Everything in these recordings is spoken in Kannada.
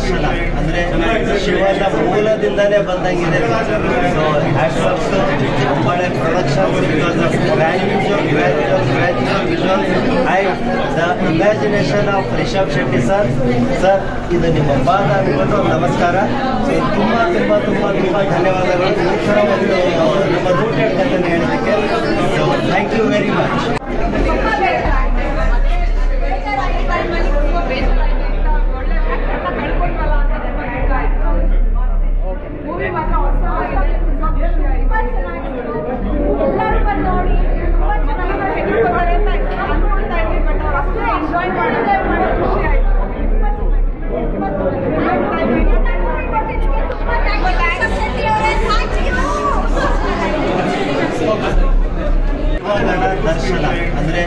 ದರ್ಶನ ಅಂದ್ರೆ ಶಿವನ ಮೂಲದಿಂದಲೇ ಬಂದಂಗಿದೆ. So hats off to Hombale productions because of grandeur visual and the imagination of Rishab Shetty sir. ಇದು ನಿಮ್ಮ ಪಾದ ಅಂದ್ಬಿಟ್ಟು ನಮಸ್ಕಾರ. ಸೊ ತುಂಬ ಧನ್ಯವಾದಗಳು ಈ ಥರ ಒಂದು ನಮ್ಮ ರೂಟೆಡ್ ಕಥೆ ಹೇಳೋದಕ್ಕೆ. So thank you very much. ದರ್ಶನ ಅಂದ್ರೆ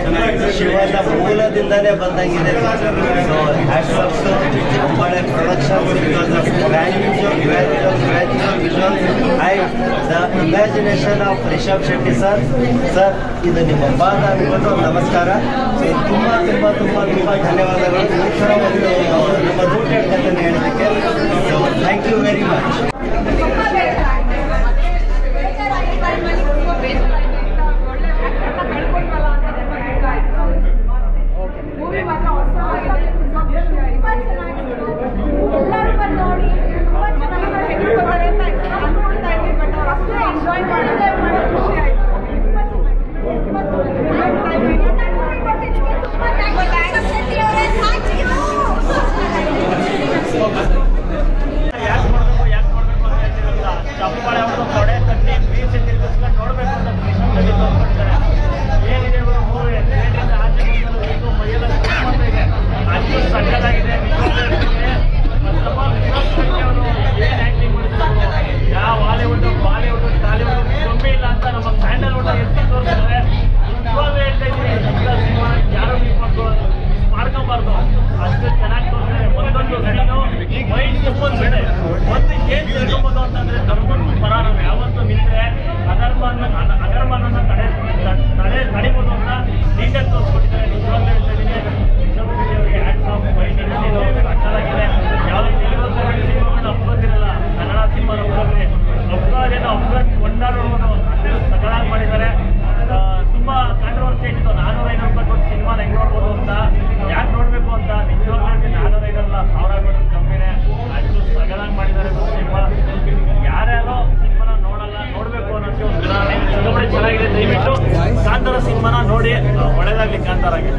ಶಿವನ ಮೂಲದಿಂದಲೇ ಬಂದಂಗಿದೆ. So hats off to Hombale productions because of grandeur visual and the imagination of Rishab Shetty sir. ಇದು ನಿಮ್ಮ ಪಾದ ಅಂದ್ಬಿಟ್ಟು ನಮಸ್ಕಾರ. ಸೊ ತುಂಬ ಧನ್ಯವಾದಗಳು ಈ ಥರ ಒಂದು ನಮ್ಮ ರೂಟೆಡ್ ಕಥೆ ಹೇಳೋದಕ್ಕೆ. So thank you very much. Kantara ಸಿನಿಮಾನ ನೋಡಿ ಒಳ್ಳೆದಾಗ್ಲಿ ಕಾಂತಾರಾಗೆ.